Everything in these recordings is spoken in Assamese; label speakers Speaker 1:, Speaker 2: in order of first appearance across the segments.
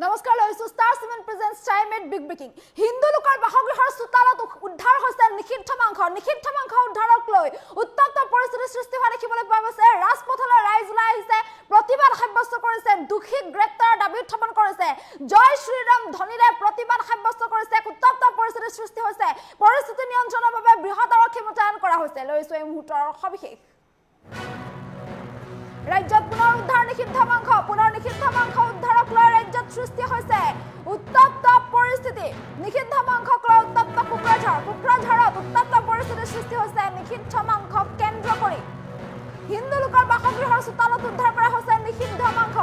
Speaker 1: নমস্কাৰ লৈছো star cement presents time at big breaking হিন্দু লোকৰ বাসগৃহৰ চোতালত উদ্ধাৰ হৈছে নিষিদ্ধ মাংস উদ্ধাৰক লৈ উত্তপ্ত পৰিস্থিতিৰ সৃষ্টি হোৱা দেখিবলৈ পোৱা গৈছে ৰাজপথলৈ ৰাইজ ওলাই আহিছে প্ৰতিবাদ সাব্যস্ত কৰিছে দুখীক গ্ৰেপ্তাৰৰ দাবী উত্থাপন কৰিছে জয় শ্ৰীৰাম ধ্বনিৰে প্ৰতিবাদ সাব্যস্ত কৰিছে উত্তপ্ত পৰিস্থিতিৰ সৃষ্টি হৈছে পৰিস্থিতি নিয়ন্ত্ৰণৰ বাবে বৃহৎ আৰক্ষী মুতায়ন কৰা হৈছে লৈছো এই মুহূৰ্তৰ সবিশেষ ৰাজ্যত পুনৰ উদ্ধাৰ নিষিদ্ধ মাংস উদ্ধাৰক লৈ ৰাজ্যত সৃষ্টি হৈছে উত্তপ্ত পৰিস্থিতি নিষিদ্ধ মাংসক লৈ উত্তপ্ত কোকৰাঝাৰত উত্তপ্ত পৰিস্থিতিৰ সৃষ্টি হৈছে নিষিদ্ধ মাংসক কেন্দ্ৰ কৰি হিন্দু লোকৰ বাসগৃহৰ চোতালত উদ্ধাৰ কৰা হৈছে নিষিদ্ধ মাংস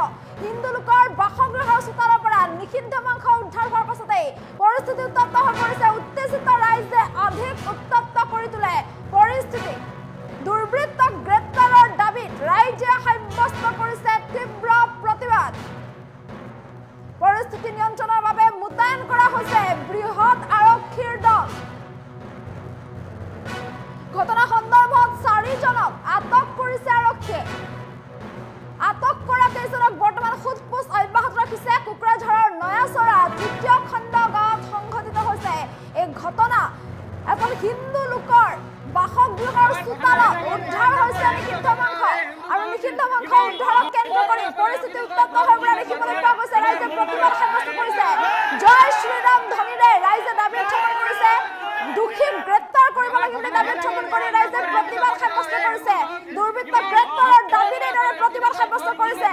Speaker 1: হিন্দু লোকৰ বাসগৃহৰ চোতালৰ পৰা নিষিদ্ধ মাংস উদ্ধাৰ হোৱাৰ পাছতে পৰিস্থিতি উত্তপ্ত হৈ পৰিছে উত্তেজিত ৰাইজে অধিক উত্তপ্ত কৰি তোলে পৰিস্থিতি দুৰ্বৃত্তক গ্ৰেপ্তাৰৰ দাবীত ৰাইজে সাব্যস্ত কৰিছে তীব্ৰ প্ৰতিবাদ পৰিস্থিতি নিয়ন্ত্ৰণৰ বাবে মুতায়ন কৰা হৈছে বৃহৎ আৰক্ষীৰ দল ঘটনা সন্দৰ্ভত 4 জনক আটক কৰিছে আৰক্ষীয়ে আটক কৰা কেইজনক বৰ্তমান সোধপোছ অব্যাহত ৰাখিছে কোকৰাঝাৰৰ নয়াচৰা তৃতীয় খণ্ড গাঁৱত সংঘটিত হৈছে এই ঘটনা এখন হিন্দু লোকৰ বাসগৃহৰ চোতালত উদ্ধাৰ হৈছে নিষিদ্ধ মাংস আৰু নিষিদ্ধ মাংস উদ্ধাৰক কেন্দ্ৰ কৰি পৰিস্থিতি উত্তপ্ত হৈ পৰা দেখিবলৈ পোৱা গৈছে ৰাইজে প্ৰতিবাদ সাব্যস্ত কৰিছে জয় শ্ৰীৰাম ধ্বনিৰে ৰাইজে দাবী উত্থাপন কৰিছে দুখীক গ্ৰেপ্তাৰ কৰিব লাগে বুলি দাবী উত্থাপন কৰি ৰাইজে প্ৰতিবাদ সাব্যস্ত কৰিছে দুৰ্বৃত্ত গ্ৰেপ্তাৰৰ দাবীৰে দৰে প্ৰতিবাদ সাব্যস্ত কৰিছে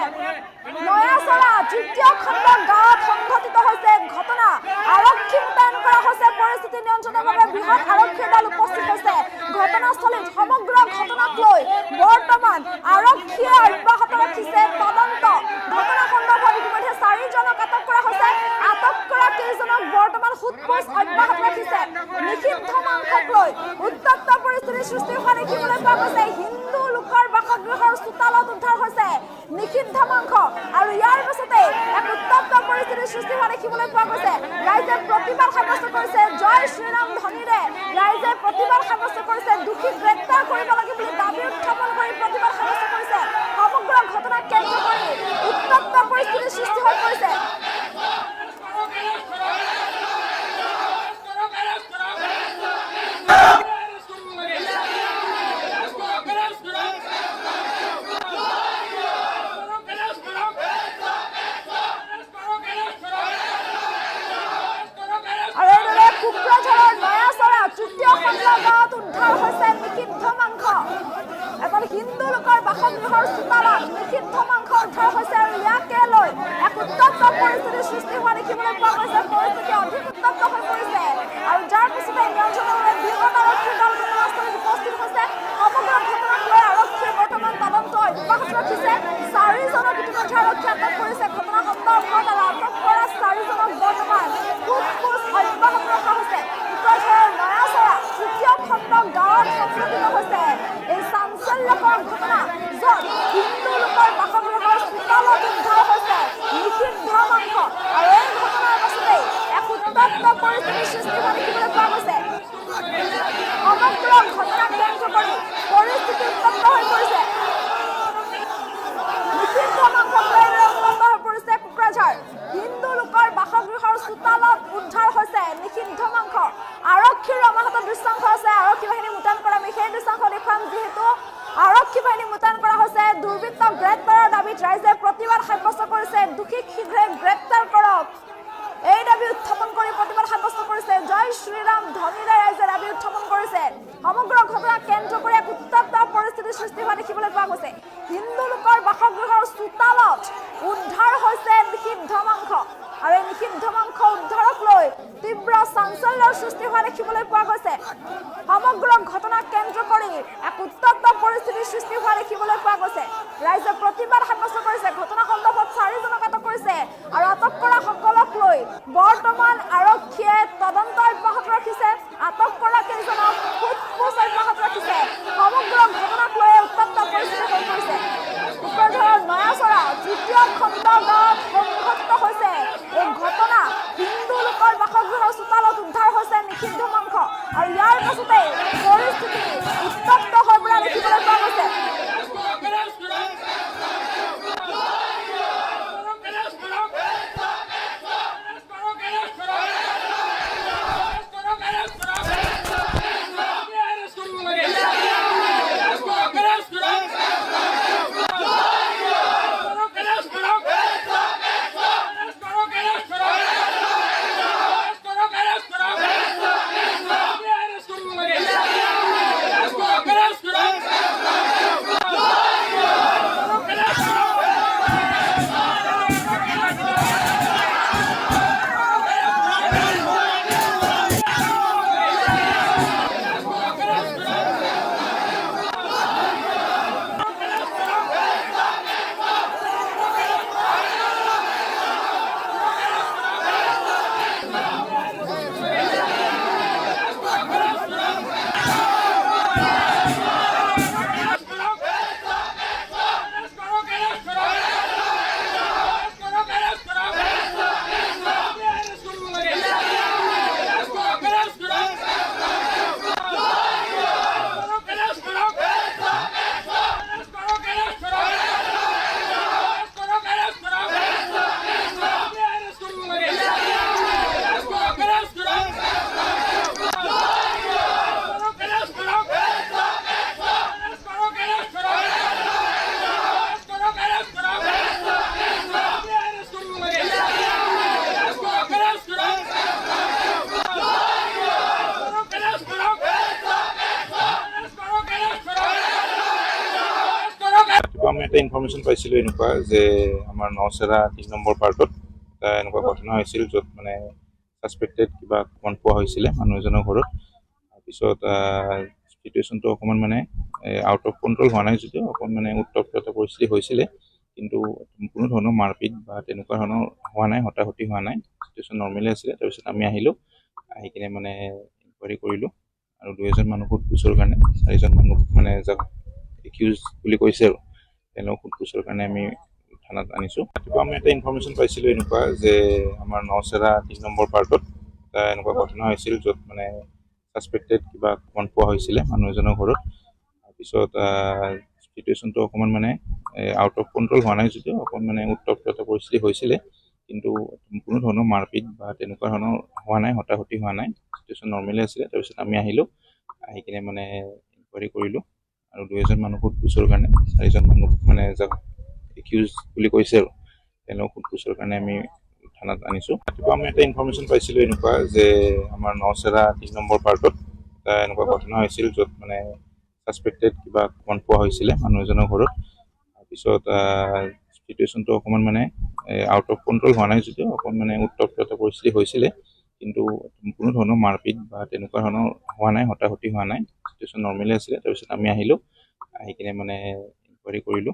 Speaker 1: নয়াচৰা তৃতীয় খণ্ড গাঁৱত সংঘটিত হৈছে ঘটনা আৰক্ষী মুতায়ন কৰা হৈছে পৰিস্থিতি নিয়ন্ত্ৰণৰ বাবে বৃহৎ আৰক্ষীৰ দল উপস্থিত হৈছে ঘটনাস্থলীত সমগ্ৰ ঘটনাক লৈ বৰ্তমান আৰক্ষীয়ে অব্যাহত ৰাখিছে তদন্ত ঘটনা সন্দৰ্ভত ইতিমধ্যে 4 জনক আটক কৰা হৈছে আটক কৰা কেইজনক বৰ্তমান সোধপোছ অব্যাহত ৰাখিছে নিষিদ্ধ মাংসক লৈ উত্তপ্ত পৰিস্থিতিৰ সৃষ্টি হোৱা দেখিবলৈ পোৱা গৈছে হিন্দু লোকৰ বাসগৃহৰ চোতালত উদ্ধাৰ হৈছে নিষিদ্ধ মাংস আৰু ইয়াৰ পাছতে এক উত্তপ্ত পৰিস্থিতিৰ সৃষ্টি হোৱা দেখিবলৈ পোৱা গৈছে ৰাইজে প্ৰতিবাদ সাব্যস্ত কৰিছে জয় শ্ৰীৰাম ধ্বনিৰে ৰাইজে প্ৰতিবাদ সাব্যস্ত কৰিছে দুখীক গ্ৰেপ্তাৰ কৰিব লাগে বুলি দাবী উত্থাপন কৰি প্ৰতিবাদ সাব্যস্ত কৰিছে সমগ্ৰ ঘটনাক কেন্দ্ৰ কৰি উত্তপ্ত পৰিস্থিতিৰ সৃষ্টি হৈ পৰিছে কোকৰাঝাৰৰ নয়াচৰা তৃতীয় খণ্ড গাঁৱত উদ্ধাৰ হৈছে নিষিদ্ধ মাংস এখন হিন্দু লোকৰ বাসগৃহৰ চোতালত নিষিদ্ধ মাংস উদ্ধাৰ হৈছে আৰু ইয়াকে লৈ এক উত্তপ্ত পৰিস্থিতিৰ সৃষ্টি হোৱা দেখিবলৈ পোৱা গৈছে পৰিস্থিতি অধিক উত্তপ্ত হৈ পৰিছে আৰু যাৰ পিছতে নিয়ন্ত্ৰণৰ বাবে বৃহৎ আৰক্ষীৰ দল ঘটনাস্থলীত উপস্থিত হৈছে সমগ্ৰ ঘটনাক লৈ আৰক্ষীয়ে বৰ্তমান তদন্ত অব্যাহত ৰাখিছে 4 জনক ইতিমধ্যে আৰক্ষীয়ে আটক কৰিছে ঘটনা সন্দৰ্ভত আৰু আটক কৰা 4 জনক বৰ্তমান সোধপোছ অব্যাহত ৰখা হৈছে কোকৰাঝাৰৰ নয়াচৰা তৃতীয় খণ্ড গাঁৱত সংঘটিত হৈছে এই চাঞ্চল্যকৰ ঘটনা য'ত হিন্দু লোকৰ বাসগৃহৰ চোতালত উদ্ধাৰ হৈছে নিষিদ্ধ মাংস আৰু এই ঘটনাৰ পাছতেই এক উত্তপ্ত পৰিস্থিতিৰ সৃষ্টি হোৱা দেখিবলৈ পোৱা গৈছে সমগ্ৰ ঘটনাক কেন্দ্ৰ কৰি পৰিস্থিতি উত্তপ্ত হৈ পৰিছে নিষিদ্ধ মাংসক লৈ উত্তপ্ত হৈ পৰিছে কোকৰাঝাৰ হিন্দু লোকৰ বাসগৃহৰ চোতালত উদ্ধাৰ হৈছে নিষিদ্ধ মাংস আৰক্ষীৰ আমাহাতত দৃশ্যাংশ আছে আৰক্ষী বাহিনী মুতায়ন কৰা আমি সেই দৃশ্যাংশ দেখুৱাম যিহেতু আৰক্ষী বাহিনী মুতায়ন কৰা হৈছে দুৰ্বৃত্ত গ্ৰেপ্তাৰৰ দাবীত ৰাইজে প্ৰতিবাদ সাব্যস্ত কৰিছে দুখীক শীঘ্ৰে গ্ৰেপ্তাৰ কৰক এই দাবী উত্থাপন কৰি প্ৰতিবাদ সাব্যস্ত কৰিছে জয় শ্ৰীৰাম ধ্বনিৰে ৰাইজে দাবী উত্থাপন কৰিছে সমগ্ৰ ঘটনাক কেন্দ্ৰ কৰি এক উত্তপ্ত পৰিস্থিতিৰ সৃষ্টি হোৱা দেখিবলৈ পোৱা গৈছে হিন্দু লোকৰ বাসগৃহৰ চোতালত উদ্ধাৰ হৈছে নিষিদ্ধ মাংস আৰু এই নিষিদ্ধ মাংস উদ্ধাৰক লৈ তীব্ৰ চাঞ্চল্যৰ সৃষ্টি হোৱা দেখিবলৈ পোৱা গৈছে সমগ্ৰ ঘটনাক কেন্দ্ৰ কৰি এক উত্তপ্ত পৰিস্থিতিৰ সৃষ্টি হোৱা দেখিবলৈ পোৱা গৈছে ৰাইজে প্ৰতিবাদ সাব্যস্ত কৰিছে ঘটনা সন্দৰ্ভত 4 জনক আটক কৰিছে আৰু আটক কৰা সকলক লৈ বৰ্তমান আৰক্ষীয়ে তদন্ত অব্যাহত ৰাখিছে আটক কৰা কেইজনক সোধপোছ অব্যাহত ৰাখিছে সমগ্ৰ ঘটনাক লৈ উত্তপ্ত পৰিস্থিতি হৈ পৰিছে
Speaker 2: এটা ইনফৰমেশ্যন পাইছিলোঁ এনেকুৱা যে আমাৰ নচেৰা ৩ নম্বৰ পাৰ্টত এটা এনেকুৱা ঘটনা হৈছিল য'ত মানে ছাছপেক্টেড কিবা কণ পোৱা হৈছিলে মানুহ এজনৰ ঘৰত। তাৰপিছত চিটুৱেশ্যনটো অকণমান মানে আউট অফ কণ্ট্ৰল হোৱা নাই যদিও অকণমান মানে উত্তপ্ত এটা পৰিস্থিতি হৈছিলে, কিন্তু কোনো ধৰণৰ মাৰপিট বা তেনেকুৱা ধৰণৰ হোৱা নাই, হতাহতি হোৱা নাই, চিটুৱেশ্যন নৰ্মেলি আছিলে। তাৰপিছত আমি আহিলোঁ, আহি কিনে মানে ইনকুৱাৰী কৰিলোঁ আৰু 2-এজন মানুহ সোধপোছৰ কাৰণে 4জন মানুহ মানে যাক একিউজ বুলি কৈছে আৰু তেওঁলোকক সোধপোছৰ কাৰণে আমি থানাত আনিছোঁ। ৰাতিপুৱা আমি এটা ইনফৰমেশ্যন পাইছিলোঁ এনেকুৱা যে আমাৰ নচেৰা ৩ নম্বৰ পাৰ্টত এটা এনেকুৱা ঘটনা হৈছিল য'ত মানে ছাছপেক্টেড কিবা কণ পোৱা হৈছিলে মানুহ এজনৰ ঘৰত। তাৰপিছত চিটুৱেশ্যনটো অকণমান মানে আউট অফ কণ্ট্ৰল হোৱা নাই যদিও অকণমান মানে উত্তপ্ত এটা পৰিস্থিতি হৈছিলে, কিন্তু কোনো ধৰণৰ মাৰপিট বা তেনেকুৱা ধৰণৰ হোৱা নাই, হতাহতি হোৱা নাই, চিটুৱেশ্যন নৰ্মেলি আছিলে। তাৰপিছত আমি আহিলোঁ, আহি কিনে মানে ইনকুৱাৰী কৰিলোঁ আৰু 2-এজন মানুহ সোধপোছৰ কাৰণে 4জন মানুহ মানে যাক একিউজ বুলি কৈছে আৰু তেওঁলোকক সোধপোছৰ কাৰণে আমি থানাত আনিছোঁ। ৰাতিপুৱা আমি এটা ইনফৰমেশ্যন পাইছিলোঁ এনেকুৱা যে আমাৰ নচেৰা ৩ নম্বৰ পাৰ্টত এটা এনেকুৱা ঘটনা হৈছিল য'ত মানে ছাছপেক্টেড কিবা কণ পোৱা হৈছিলে মানুহ এজনৰ ঘৰত। তাৰপিছত চিটুৱেশ্যনটো অকণমান মানে আউট অফ কণ্ট্ৰল হোৱা নাই যদিও অকণমান মানে উত্তপ্ত এটা পৰিস্থিতি হৈছিলে, কিন্তু কোনো ধৰণৰ মাৰপিট বা তেনেকুৱা ধৰণৰ হোৱা নাই, হতাহতি হোৱা নাই, চিটুৱেশ্যন নৰ্মেলি আছিলে। তাৰপিছত আমি আহিলোঁ, আহি কিনে মানে ইনকুৱাৰী কৰিলোঁ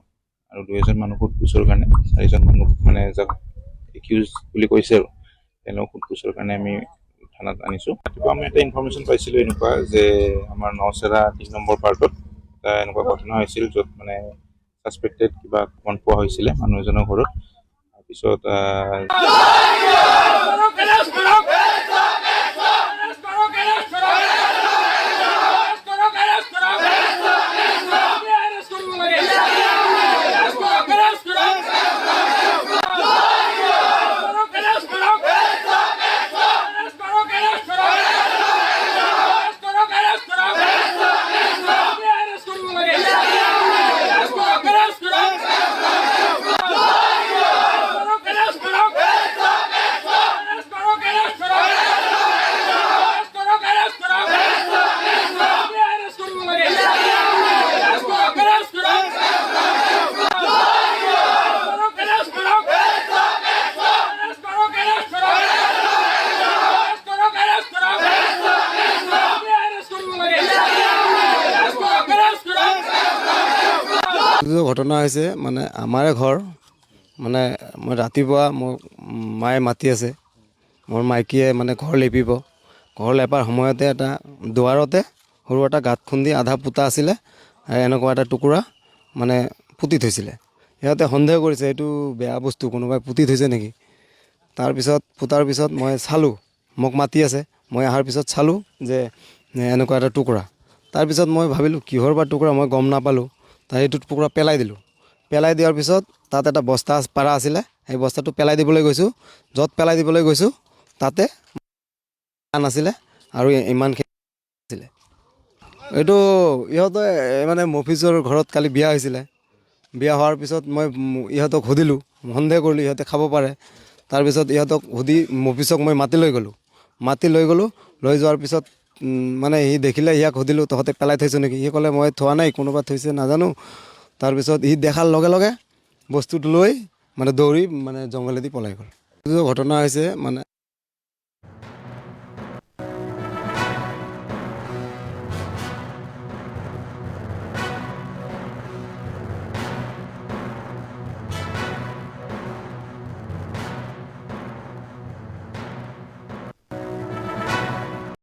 Speaker 2: আৰু 2-এজন মানুহ সোধপোছৰ কাৰণে 4জন মানুহ মানে যাক একিউজ বুলি কৈছে আৰু তেওঁলোকক সোধপোছৰ কাৰণে আমি থানাত আনিছোঁ। ৰাতিপুৱা আমি এটা ইনফৰমেশ্যন পাইছিলোঁ এনেকুৱা যে আমাৰ নচেৰা ৩ নম্বৰ পাৰ্টত এটা এনেকুৱা ঘটনা হৈছিল য'ত মানে ছাছপেক্টেড কিবা কণ পোৱা হৈছিলে মানুহ এজনৰ ঘৰত। তাৰপিছত
Speaker 3: ঘটনা হৈছে মানে আমাৰে ঘৰ, মানে মই ৰাতিপুৱা মোক মায়ে মাতি আছে, মোৰ মাইকীয়ে মানে ঘৰ লেপিব। ঘৰ লেপাৰ সময়তে এটা দুৱাৰতে সৰু এটা গাঁত খুন্দি আধা পোতা আছিলে, এনেকুৱা এটা টুকুৰা মানে পুতি থৈছিলে। সিহঁতে সন্দেহ কৰিছে এইটো বেয়া বস্তু কোনোবাই পুতি থৈছে নেকি। তাৰপিছত পোতাৰ পিছত মই চালোঁ, মোক মাতি আছে, মই অহাৰ পিছত চালোঁ যে এনেকুৱা এটা টুকুৰা। তাৰপিছত মই ভাবিলোঁ কিহৰ বা টুকুৰা, মই গম নাপালোঁ। সেইটো টুকুৰা পেলাই দিলোঁ। পেলাই দিয়াৰ পিছত তাত এটা বস্তা পাৰা আছিলে, সেই বস্তাটো পেলাই দিবলৈ গৈছোঁ। য'ত পেলাই দিবলৈ গৈছোঁ তাতে নাছিলে আৰু ইমানখিনি আছিলে। এইটো ইহঁতে মানে মফিজৰ ঘৰত কালি বিয়া হৈছিলে। বিয়া হোৱাৰ পিছত মই ইহঁতক সুধিলোঁ, সন্দেহ কৰিলোঁ ইহঁতে খাব পাৰে। তাৰপিছত ইহঁতক সুধি মফিচক মই মাতি লৈ গ'লোঁ। লৈ যোৱাৰ পিছত মানে সি দেখিলে, ইয়াক সুধিলোঁ তহঁতে পেলাই থৈছ নেকি। সি ক'লে মই থোৱা নাই, কোনোবা থৈছে নাজানো। তাৰপিছত সি দেখাৰ লগে লগে বস্তুটো লৈ মানে দৌৰি মানে জংঘলেদি পলাই গ'ল। ঘটনা হৈছে মানে